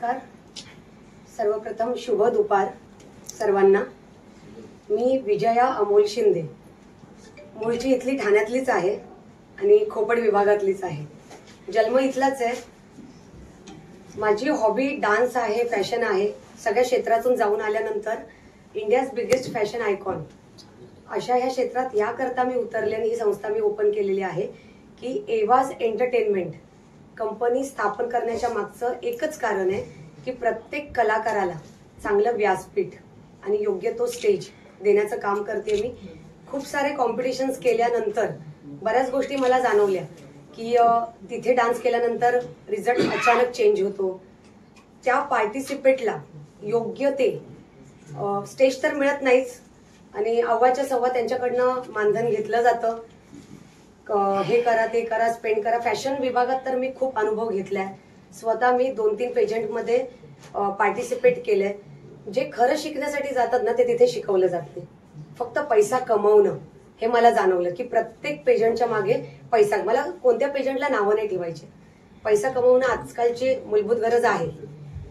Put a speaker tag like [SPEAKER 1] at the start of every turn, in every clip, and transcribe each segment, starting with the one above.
[SPEAKER 1] नमस्कार. सर्वप्रथम शुभ दुपार सर्वांना. मी विजया अमोल शिंदे, मूळची इथली ठाण्यातलीच आहे आणि खोपड विभागातलीच आहे. जन्म इथलाच आहे. माझी हॉबी डान्स आहे, फॅशन आहे. सगळ्या क्षेत्रातून जाऊन आल्यानंतर इंडियाज बिगेस्ट फॅशन आयकॉन अशा ह्या क्षेत्रात याकरता मी उतरले आणि ही संस्था मी ओपन केलेली आहे की एवाज एंटरटेनमेंट कंपनी स्थापन करण्याच्या मागचं एकच कारण आहे की प्रत्येक कलाकाराला चांगलं व्यासपीठ आणि योग्य तो स्टेज देण्याचं काम करते मी. खूप सारे कॉम्पिटिशन्स केल्यानंतर बऱ्याच गोष्टी मला जाणवल्या की तिथे डान्स केल्यानंतर रिझल्ट अचानक चेंज होतो. त्या पार्टिसिपेटला योग्य ते स्टेज तर मिळत नाहीच आणि अव्वाच्या सव्वा त्यांच्याकडनं मानधन घेतलं जातं. हे करा, ते करा, स्पेंड करा. फॅशन विभागात तर मी खूप अनुभव घेतलाय. स्वतः मी 2-3 पेजंटमध्ये पार्टिसिपेट केलंय. जे खरं शिकण्यासाठी जातात ना ते तिथे शिकवलं जात नाही. फक्त पैसा कमवणं हे मला जाणवलं की प्रत्येक पेजंटच्या मागे पैसा. मला कोणत्या पेजंटला नावं नाही ठेवायचे. पैसा कमवणं आजकालची मूलभूत गरज आहे,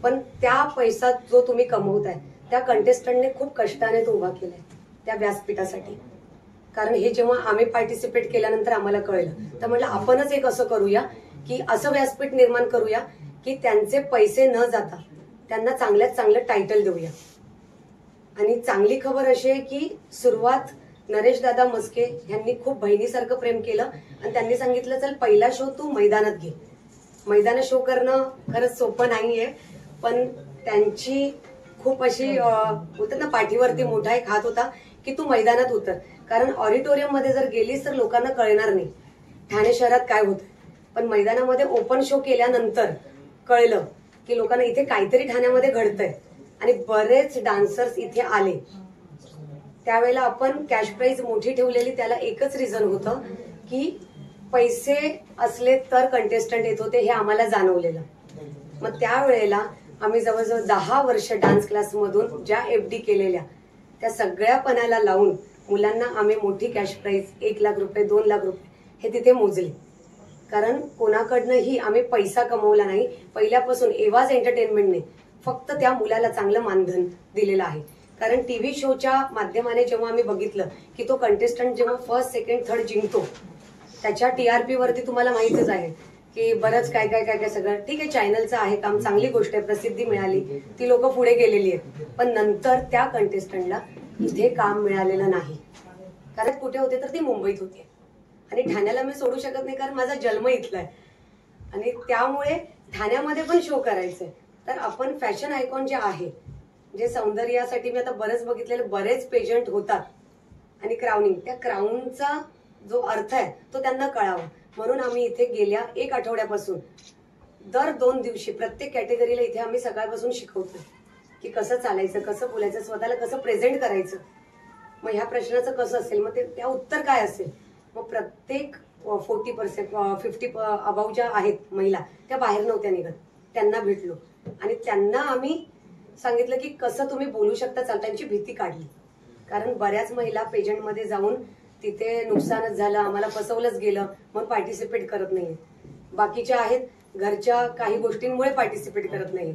[SPEAKER 1] पण त्या पैसा जो तुम्ही कमवताय त्या कंटेस्टंटने खूप कष्टाने तो उभा केलाय त्या व्यासपीठासाठी. कारण हे जेव्हा आम्ही पार्टिसिपेट केल्यानंतर आम्हाला कळलं तर म्हटलं आपणच एक असं करूया की असं व्यासपीठ निर्माण करूया की त्यांचे पैसे न जाता त्यांना चांगल्यात चांगलं टायटल देऊया. आणि चांगली खबर अशी आहे की सुरुवात नरेश दादा मस्के यांनी खूप बहिणीसारखं प्रेम केलं आणि त्यांनी सांगितलं चल पहिला शो तू मैदानात घे. मैदानात शो करणं खरंच सोपं नाहीये, पण त्यांची खूप अशी होतं ना पाठीवरती मोठा एक हात होता की तू मैदानात उतर. कारण ऑडिटोरियम मध्ये जर गेलीस तर लोकांना कळणार नाही ठाणे शहरात काय होतं. पण मैदानामध्ये ओपन शो केल्यानंतर कळलं की लोकांना इथे काहीतरी ठाण्यामध्ये घडतंय आणि बरेच डान्सर्स इथे आले. त्यावेळेला आपण कॅश प्राइज मोठी ठेवलेली. त्याला एकच रिझन होतं की पैसे असले तर कंटेस्टंट येत होते हे आम्हाला जाणवलेलं. मग त्यावेळेला आम्ही जवळजवळ 10 वर्ष डान्स क्लासमधून ज्या FD केलेल्या त्या सगळ्या पणाला लावून मुलांना आम्ही मोठी कॅश प्राइज 1 लाख रुपये 2 लाख रुपये हे तिथे मोजले. कारण कोणाकडनंही आम्ही पैसा कमवला नाही. पहिल्यापासून एवाज एंटरटेनमेंटने फक्त त्या मुलाला चांगलं मानधन दिलेलं आहे. कारण टीव्ही शोच्या माध्यमाने जेव्हा आम्ही बघितलं की तो कंटेस्टंट जेव्हा फर्स्ट सेकंड थर्ड जिंकतो त्याच्या TRP वरती तुम्हाला माहितच आहे की बरंच काय काय काय काय सगळं ठीक आहे. चॅनलचं आहे काम, चांगली गोष्ट आहे, प्रसिद्धी मिळाली, ती लोक पुढे गेलेली आहेत. पण नंतर त्या कंटेस्टंटला इथे काम मिळालेलं नाही. कारण कुठे होते तर ती मुंबईत होते आणि ठाण्याला मी सोडू शकत नाही कारण माझा जन्म इथला आहे आणि त्यामुळे ठाण्यामध्ये पण शो करायचंय. तर आपण फॅशन आयकॉन जे आहे, जे सौंदर्यासाठी मी आता बरेच बघितलेले बरेच पेजंट होतात आणि क्राउनिंग, त्या क्राऊनचा जो अर्थ आहे तो त्यांना कळावा म्हणून आम्ही इथे गेल्या 1 आठवड्यापासून दर 2 दिवशी प्रत्येक कॅटेगरीला इथे आम्ही सकाळपासून शिकवतो की कसं चालायचं, कसं बोलायचं, स्वतःला कसं प्रेझेंट करायचं. मग ह्या प्रश्नाचं कसं असेल, मग त्या उत्तर काय असेल. मग प्रत्येक 40% 50 अबाव ज्या आहेत महिला त्या बाहेर नव्हत्या निघत. त्यांना भेटलो आणि त्यांना आम्ही सांगितलं की कसं तुम्ही बोलू शकता, त्यांची भीती काढली. कारण बऱ्याच महिला पेजंटमध्ये जाऊन तिथे नुकसानच झालं, आम्हाला फसवलंच गेलं मग पार्टिसिपेट करत नाही. बाकीच्या आहेत घरच्या काही गोष्टींमुळे पार्टिसिपेट करत नाही.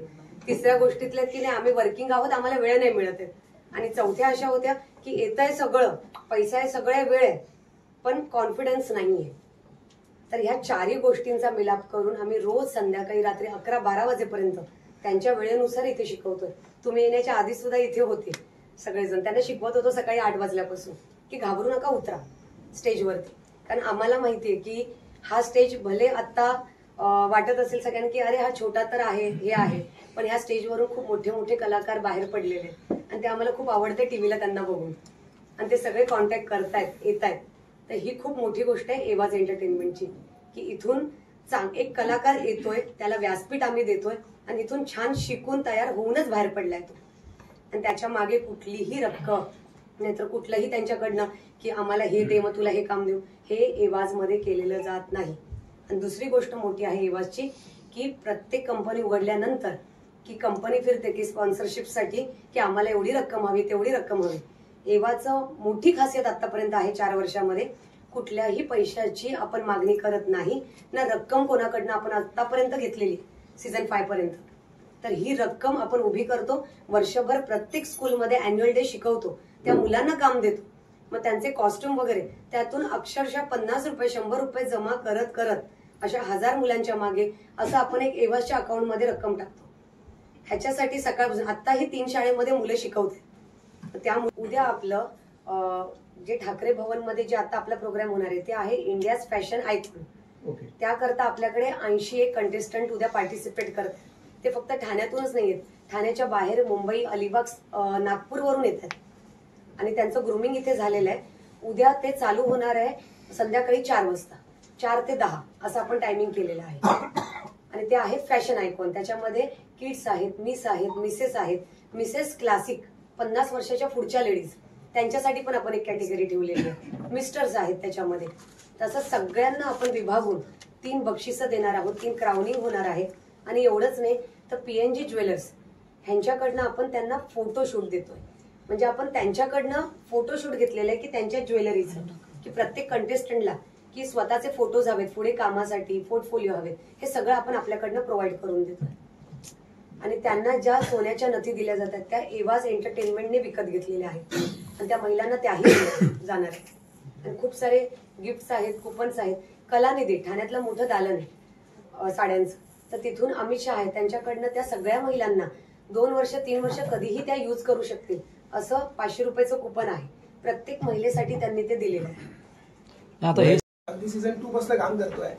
[SPEAKER 1] तिसऱ्या गोष्टीतल्या की नाही आम्ही वर्किंग आहोत, आम्हाला वेळ नाही मिळत आहे. आणि चौथ्या अशा होत्या की येत आहे सगळं, पैसा आहे, सगळं वेळ आहे, पण कॉन्फिडन्स नाहीये. तर ह्या 4ही गोष्टींचा मिलाप करून आम्ही रोज संध्याकाळी रात्री 11-12 वाजेपर्यंत त्यांच्या वेळेनुसार इथे शिकवतोय. तुम्ही येण्याच्या आधी सुद्धा इथे होते सगळेजण. त्यांना शिकवत होतो सकाळी 8 वाजल्यापासून की घाबरू नका, उतरा स्टेजवरती. कारण आम्हाला माहितीये की हा स्टेज भले आता वाटत असेल सगळ्यांना की अरे हा छोटा तर आहे, हे आहे, पण ह्या स्टेजवरून खूप मोठे मोठे कलाकार बाहेर पडलेले आणि ते आम्हाला खूप आवडते टीव्हीला त्यांना बघून आणि ते सगळे कॉन्टॅक्ट करतायत, येत आहेत. तर ही खूप मोठी गोष्ट आहे एवाज एंटरटेनमेंटची की इथून एक कलाकार येतोय, त्याला व्यासपीठ आम्ही देतोय आणि इथून छान शिकून तयार होऊनच बाहेर पडलाय तो. आणि त्याच्या मागे कुठलीही रक्कम नाहीतर कुठलंही त्यांच्याकडनं की आम्हाला हे दे मग तुला हे काम देऊ, हे एवाजमध्ये केलेलं जात नाही. आणि दुसरी गोष्ट मोठी आहे एवाजची की प्रत्येक कंपनी उघडल्यानंतर की कंपनी फिरते की स्पॉन्सरशिपसाठी की आम्हाला एवढी रक्कम हवी, तेवढी रक्कम हवी. एवाचं मोठी खासियत आतापर्यंत आहे 4 वर्षामध्ये कुठल्याही पैशाची आपण मागणी करत नाही ना. रक्कम कोणाकडनं आपण आतापर्यंत घेतलेली सीझन 5 पर्यंत तर ही रक्कम आपण उभी करतो, वर्षभर प्रत्येक स्कूलमध्ये अॅन्युअल डे शिकवतो, त्या मुलांना काम देतो, मग त्यांचे कॉस्ट्युम वगैरे त्यातून अक्षरशः 50 रुपये 100 रुपये जमा करत करत अशा 1000 मुलांच्या मागे असं आपण एक एवासच्या अकाउंटमध्ये रक्कम टाकतो. ह्याच्यासाठी सकाळपासून आत्ताही 3 शाळेमध्ये मुलं शिकवते. त्यामुळे उद्या आपलं जे ठाकरे भवन मध्ये जे आता आपला प्रोग्राम होणार आहे ते आहे इंडियाज फॅशन आयकॉन. त्याकरता आपल्याकडे 81 कंटेस्टंट उद्या पार्टिसिपेट करतात. ते फक्त ठाण्यातूनच नाही आहेत, ठाण्याच्या बाहेर मुंबई, अलिबाग, नागपूरवरून येतात आणि त्यांचं ग्रूमिंग इथे झालेलं आहे. उद्या ते चालू होणार आहे संध्याकाळी 4 वाजता, 4 ते 10 असं आपण टायमिंग केलेलं आहे. आणि ते आहे फॅशन आयकॉन. त्याच्यामध्ये किड्स आहेत, मिस आहेत, मिसेस आहेत, मिसेस क्लासिक 50 वर्षाच्या पुढच्या लेडीज, त्यांच्यासाठी पण आपण एक कॅटेगरी ठेवलेली आहे. मिस्टर्स आहेत त्याच्यामध्ये. तसं सगळ्यांना आपण विभागून 3 बक्षिसं देणार आहोत, 3 क्राउनिंग होणार आहे. आणि एवढंच नाही तर PNG ज्वेलर्स ह्यांच्याकडनं आपण त्यांना फोटोशूट देतोय. म्हणजे आपण त्यांच्याकडनं फोटोशूट घेतलेलं आहे की त्यांच्या ज्वेलरीचं, की प्रत्येक कंटेस्टंटला की स्वतःचे फोटोज हवेत, पुढे कामासाठी पोर्टफोलिओ हवेत, हे सगळं आपण आपल्याकडनं प्रोव्हाइड करून देतोय. आणि त्यांना ज्या सोन्याच्या नथी दिल्या जातात त्या एवाज एंटरटेनमेंटने विकत घेतलेल्या आहेत आणि त्या महिलांना त्याही जाणार आहेत. आणि खूप सारे गिफ्ट्स आहेत, कुपन्स आहेत. कलानिधी ठाण्यातलं मोठं दालन आहे साड्यांचं, तर तिथून अमित शहा आहे, त्यांच्याकडनं त्या सगळ्या महिलांना 2 वर्ष 3 वर्ष कधीही त्या यूज करू शकतील असं 500 रुपयाचं कुपन आहे. प्रत्येक महिलेसाठी त्यांनी ते दिलेलं आहे.
[SPEAKER 2] आता हे सीझन 2 पासून काम करतोय.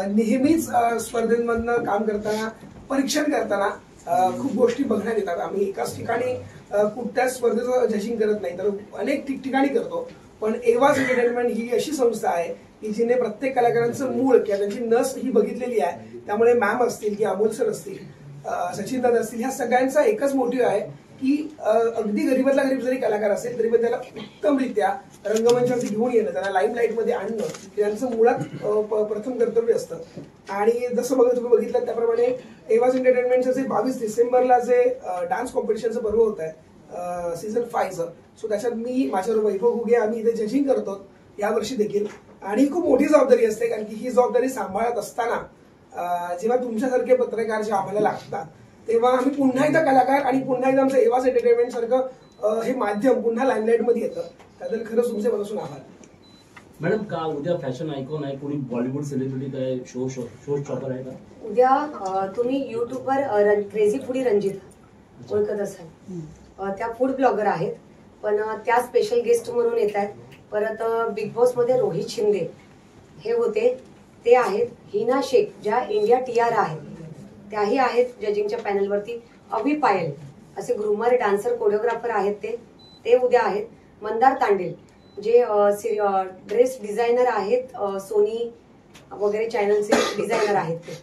[SPEAKER 2] नेहमीच स्पर्धेमधनं काम करताना, परीक्षण करताना खूप गोष्टी बघण्यात येतात. आम्ही एकाच ठिकाणी कुठल्याच स्पर्धेचं जजिंग करत नाही, तर अनेक ठिकठिकाणी करतो. पण एवाज एंटरटेनमेंट ही अशी संस्था आहे की जिने प्रत्येक कलाकारांचं मूळ किंवा त्यांची नस ही बघितलेली आहे. त्यामुळे मॅम असतील की अमोल सर असतील, सचिन दादा असतील, ह्या सगळ्यांचा एकच मोटिव्ह आहे की अगदी गरीबातला गरीब जरी कलाकार असेल तरी पण त्याला उत्तमरित्या रंगमंचावरती घेऊन येणं, त्यांना लाईमलाईट मध्ये आणणं हे त्यांचं मुळात प्रथम कर्तव्य असतं. आणि जसं तुम्ही बघितलं त्याप्रमाणे एवाज एंटरटेनमेंटचं जे 22 डिसेंबरला जे डान्स कॉम्पिटिशनचं पर्व होत आहे सीझन 5चं, सो त्याच्यात मी माझ्याबरोबर वैभव घुगे आम्ही इथे जजिंग करतो यावर्षी देखील. आणि खूप मोठी जबाबदारी असते, कारण की ही जबाबदारी सांभाळत असताना जेव्हा तुमच्यासारखे पत्रकार जे आम्हाला लागतात तेव्हा आम्ही पुन्हा एकदा कलाकार आणि पुन्हा एकदा आमचं एवाज एंटरटेनमेंट सारखं हे माध्यम पुन्हा लाईमलाईट मध्ये येतं. त्याबद्दल खरंच तुमचे मनापासून आभार.
[SPEAKER 3] मॅडम, का उद्या फॅशन आयकॉन आहे, कोणी बॉलिवूड सेलिब्रिटी काय शो स्टॉपर आहे का
[SPEAKER 1] उद्या? तुम्ही युट्यूबवर क्रेझी फूडी रंजिता ओळखत असाल, त्या फूड ब्लॉगर आहेत, पण त्या स्पेशल गेस्ट म्हणून येत आहेत. परत बिग बॉस मध्ये रोहित शिंदे हे होते, ते आहेत. हिना शेख ज्या इंडिया TR आहेत त्याही आहेत जजिंगच्या पॅनलवरती. अभि पायल असे ग्रूमर, डान्सर, कोरिओग्राफर आहेत ते उद्या आहेत. मंदार तांडेल जे ड्रेस डिझायनर आहेत, सोनी वगैरे चॅनलचे डिझायनर आहेत ते.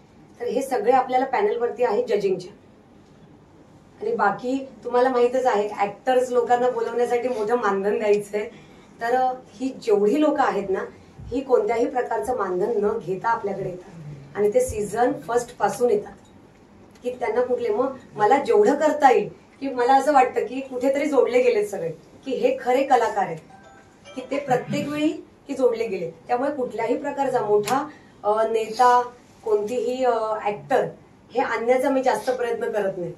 [SPEAKER 1] तर हे सगळे आपल्याला पॅनलवरती आहेत जजिंगच्या. आणि बाकी तुम्हाला माहितच आहे ऍक्टर्स लोकांना बोलवण्यासाठी मोठं मानधन द्यायचंय. तर ही जेवढी लोक आहेत ना, ही कोणत्याही प्रकारचं मानधन न घेता आपल्याकडे येतात आणि ते सीझन 1 पासून येतात की त्यांना कुठले. मग मला जेवढं करता येईल की मला असं वाटतं की कुठेतरी जोडले गेलेत सगळे, की हे खरे कलाकार आहेत, की ते प्रत्येक वेळी की जोडले गेले. त्यामुळे कुठल्याही प्रकारचा मोठा नेता, कोणतीही ऍक्टर हे आणण्याचा मी जास्त प्रयत्न करत नाही.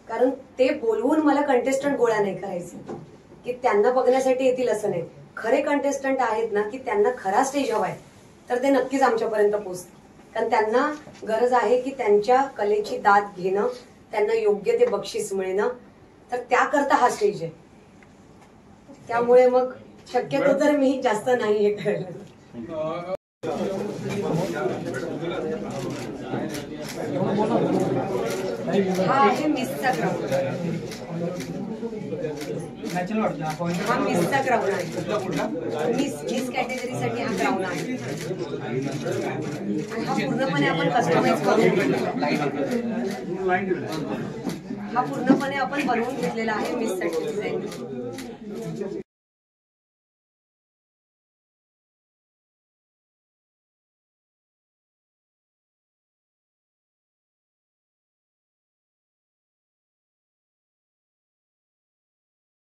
[SPEAKER 1] कारण ते बोलवून मला कंटेस्टंट गोळा नाही करायचे की त्यांना बघण्यासाठी येतील असं नाही. खरे कंटेस्टंट आहेत ना की त्यांना खरा स्टेज हवाय, तर ते नक्कीच आमच्यापर्यंत पोहोचतील. कारण त्यांना गरज आहे की त्यांच्या कलेची दाद घेणं, त्यांना योग्य ते बक्षीस मिळणं, तर त्याकरता हा स्टेज आहे. त्यामुळे मग शक्यतो तर मी जास्त नाही हे करायला. हा आहे मिसचा ग्राउंड, हा मिसचा ग्राउंड आहे. मिस कॅटेगरीसाठी हा ग्राउंड आहे. आणि हा पूर्णपणे आपण कस्टमाइज करून हा पूर्णपणे आपण बनवून घेतलेला आहे मिससाठी डिझाईन.